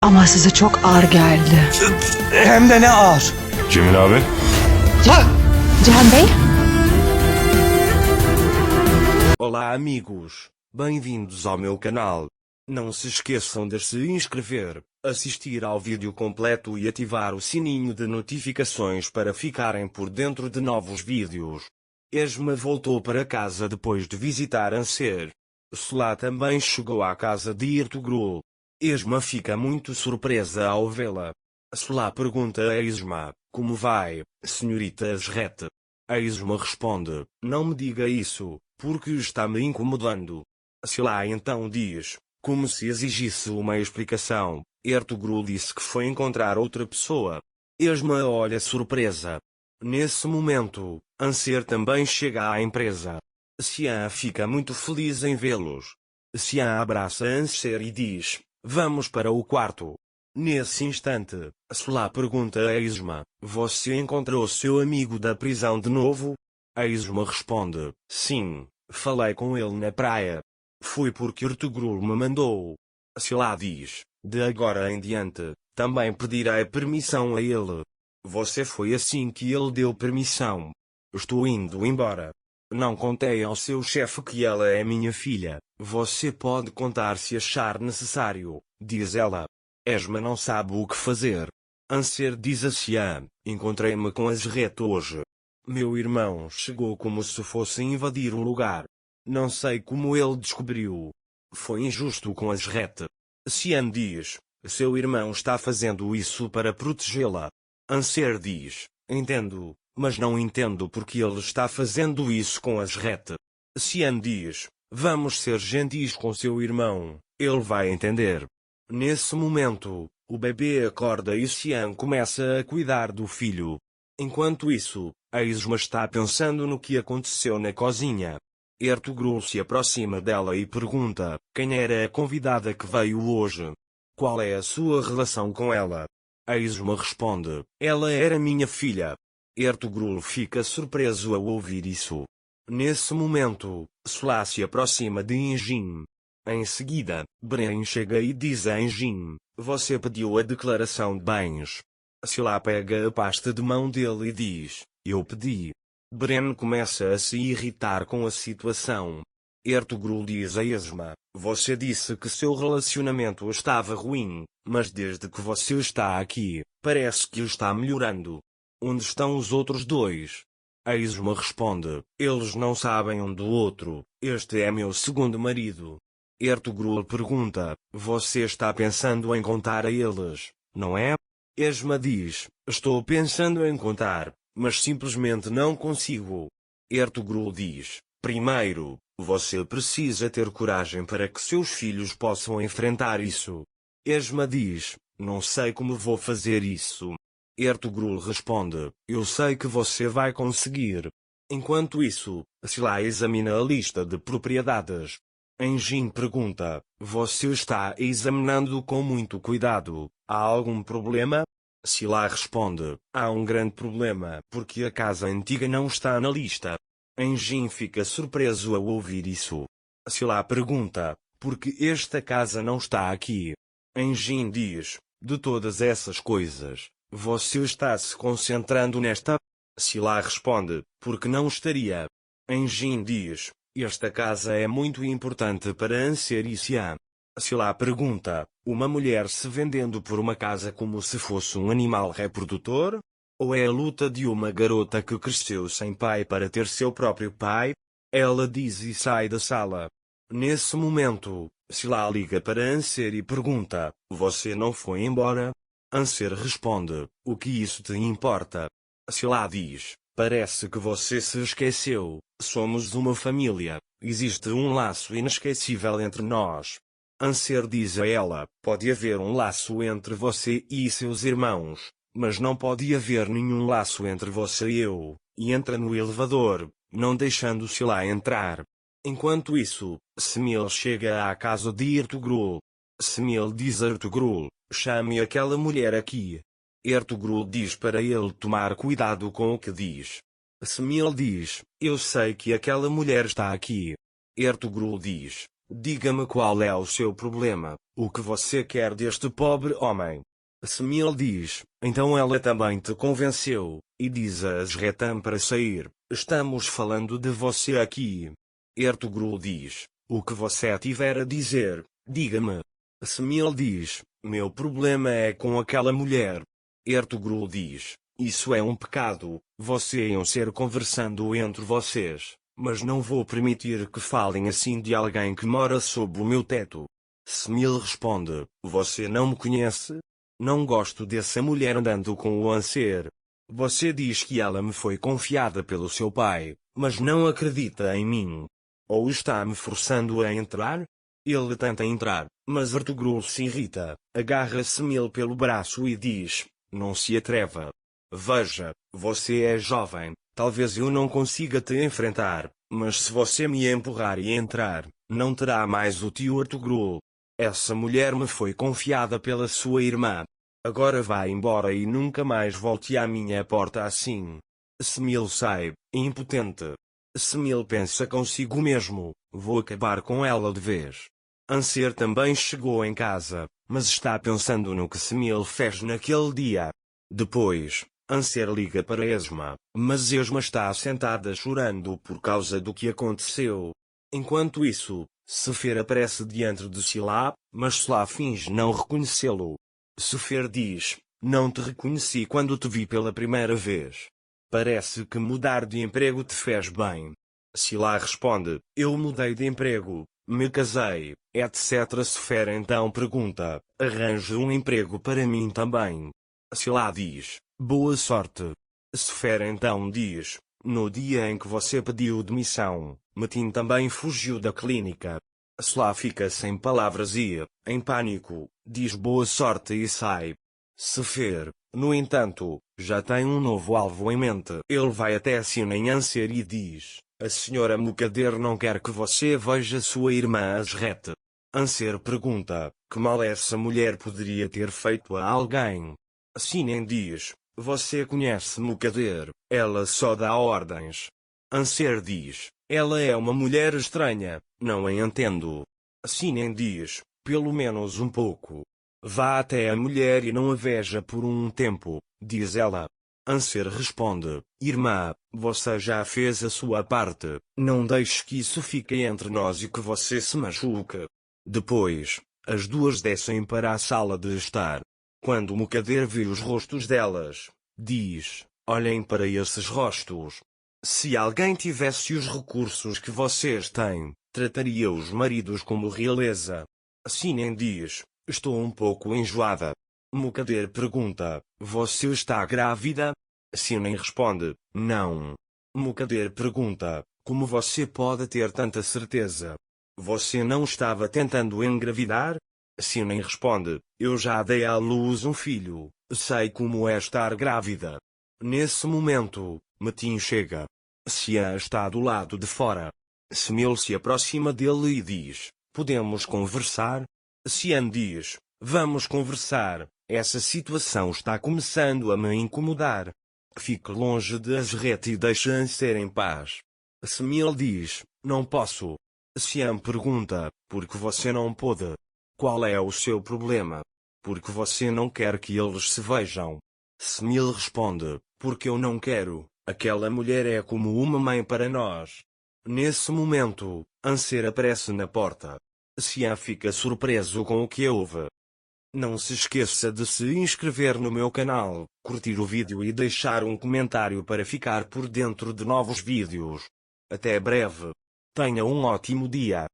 Ama size çok ağır geldi. Hem de ne ağır. Cemil abi. Cihan Bey? Olá amigos, bem-vindos ao meu canal. Não se esqueçam de se inscrever, assistir ao vídeo completo e ativar o sininho de notificações para ficarem por dentro de novos vídeos. Esma voltou para casa depois de visitar Anser. Solá também chegou à casa de Ertugrul. Esma fica muito surpresa ao vê-la. Solá pergunta a Esma, como vai, senhorita Asrete? A Esma responde, não me diga isso, porque está me incomodando. Solá então diz, como se exigisse uma explicação, Ertugrul disse que foi encontrar outra pessoa. Esma olha surpresa. Nesse momento, Anser também chega à empresa. Xian fica muito feliz em vê-los. Xian abraça Anser e diz, vamos para o quarto. Nesse instante, Solá pergunta a Esma, você encontrou seu amigo da prisão de novo? A Esma responde, sim, falei com ele na praia. Fui porque Ertugrul me mandou. Solá diz, de agora em diante, também pedirei permissão a ele. Você foi assim que ele deu permissão. Estou indo embora. Não contei ao seu chefe que ela é minha filha. Você pode contar se achar necessário, diz ela. Esma não sabe o que fazer. Anser diz a Xian, encontrei-me com Asrete hoje. Meu irmão chegou como se fosse invadir um lugar. Não sei como ele descobriu. Foi injusto com Asrete. Xian diz, seu irmão está fazendo isso para protegê-la. Anser diz, entendo, mas não entendo porque ele está fazendo isso com Asrete. Xian diz, vamos ser gentis com seu irmão, ele vai entender. Nesse momento, o bebê acorda e Xian começa a cuidar do filho. Enquanto isso, a Esma está pensando no que aconteceu na cozinha. Ertugrul se aproxima dela e pergunta, quem era a convidada que veio hoje? Qual é a sua relação com ela? A Esma responde, ela era minha filha. Ertugrul fica surpreso ao ouvir isso. Nesse momento, Solá se aproxima de Engin. Em seguida, Bren chega e diz a Engin, você pediu a declaração de bens. Solá pega a pasta de mão dele e diz, eu pedi. Bren começa a se irritar com a situação. Ertugrul diz a Esma, você disse que seu relacionamento estava ruim, mas desde que você está aqui, parece que está melhorando. Onde estão os outros dois? A Esma responde, eles não sabem um do outro, este é meu segundo marido. Ertugrul pergunta, você está pensando em contar a eles, não é? Esma diz, estou pensando em contar, mas simplesmente não consigo. Ertugrul diz, primeiro, você precisa ter coragem para que seus filhos possam enfrentar isso. Esma diz, não sei como vou fazer isso. Ertugrul responde, eu sei que você vai conseguir. Enquanto isso, Solá examina a lista de propriedades. Engin pergunta, você está examinando com muito cuidado, há algum problema? Solá responde, há um grande problema porque a casa antiga não está na lista. Engin fica surpreso ao ouvir isso. Solá pergunta, por que esta casa não está aqui? Engin diz, de todas essas coisas, você está se concentrando nesta? Solá responde, porque não estaria. Engin diz, esta casa é muito importante para Anser e Xian. Solá pergunta, uma mulher se vendendo por uma casa como se fosse um animal reprodutor? Ou é a luta de uma garota que cresceu sem pai para ter seu próprio pai? Ela diz e sai da sala. Nesse momento, Solá liga para Anser e pergunta, você não foi embora? Anser responde, o que isso te importa? Solá diz, parece que você se esqueceu, somos uma família, existe um laço inesquecível entre nós. Anser diz a ela, pode haver um laço entre você e seus irmãos, mas não pode haver nenhum laço entre você e eu, e entra no elevador, não deixando-se lá entrar. Enquanto isso, Semil chega à casa de Ertugrul. Semil diz a Ertugrul, chame aquela mulher aqui. Ertugrul diz para ele tomar cuidado com o que diz. Semil diz, eu sei que aquela mulher está aqui. Ertugrul diz, Diga-me qual é o seu problema, o que você quer deste pobre homem. Smil diz, então ela também te convenceu, e diz a Asretan para sair, estamos falando de você aqui. Ertugrul diz, o que você tiver a dizer, diga-me. Smil diz, meu problema é com aquela mulher. Ertugrul diz, isso é um pecado, você e um ser conversando entre vocês, mas não vou permitir que falem assim de alguém que mora sob o meu teto. Smil responde, você não me conhece? Não gosto dessa mulher andando com o Anser. Você diz que ela me foi confiada pelo seu pai, mas não acredita em mim. Ou está me forçando a entrar? Ele tenta entrar, mas Ertugrul se irrita, agarra Smil pelo braço e diz, não se atreva. Veja, você é jovem, talvez eu não consiga te enfrentar, mas se você me empurrar e entrar, não terá mais o tio Ertugrul. Essa mulher me foi confiada pela sua irmã. Agora vá embora e nunca mais volte à minha porta assim. Smil sai, impotente. Smil pensa consigo mesmo, vou acabar com ela de vez. Anser também chegou em casa, mas está pensando no que Smil fez naquele dia. Depois, Anser liga para Esma, mas Esma está sentada chorando por causa do que aconteceu. Enquanto isso, Sefer aparece diante de Sila, mas Sila finge não reconhecê-lo. Sefer diz, não te reconheci quando te vi pela primeira vez. Parece que mudar de emprego te fez bem. Sila responde, eu mudei de emprego, me casei, etc. Sefer então pergunta, arranje um emprego para mim também. Sila diz, boa sorte. Sefer então diz, no dia em que você pediu demissão, Metin também fugiu da clínica. Sila fica sem palavras e, em pânico, diz boa sorte e sai. Sefer, no entanto, já tem um novo alvo em mente. Ele vai até Sinem Anser e diz, a senhora Mukader não quer que você veja sua irmã Asret. Anser pergunta, que mal essa mulher poderia ter feito a alguém? Sinem diz, você conhece Mukader, ela só dá ordens. Anser diz, ela é uma mulher estranha, não a entendo. Sinem diz, pelo menos um pouco. Vá até a mulher e não a veja por um tempo, diz ela. Anser responde, irmã, você já fez a sua parte, não deixe que isso fique entre nós e que você se machuque. Depois, as duas descem para a sala de estar. Quando Mukader vê os rostos delas, diz, olhem para esses rostos. Se alguém tivesse os recursos que vocês têm, trataria os maridos como realeza. Sinem diz, estou um pouco enjoada. Mukader pergunta, você está grávida? Sinem responde, não. Mukader pergunta, como você pode ter tanta certeza? Você não estava tentando engravidar? Sinem responde, eu já dei à luz um filho, sei como é estar grávida. Nesse momento, Metin chega. Sian está do lado de fora. Smil se aproxima dele e diz, podemos conversar? Sian diz, vamos conversar, essa situação está começando a me incomodar. Fique longe de Asret e deixe Anser em paz. Smil diz, não posso. Sian pergunta, por que você não pode? Qual é o seu problema? Porque você não quer que eles se vejam. Smil responde, porque eu não quero, aquela mulher é como uma mãe para nós. Nesse momento, Anser aparece na porta. Sian fica surpreso com o que houve. Não se esqueça de se inscrever no meu canal, curtir o vídeo e deixar um comentário para ficar por dentro de novos vídeos. Até breve. Tenha um ótimo dia.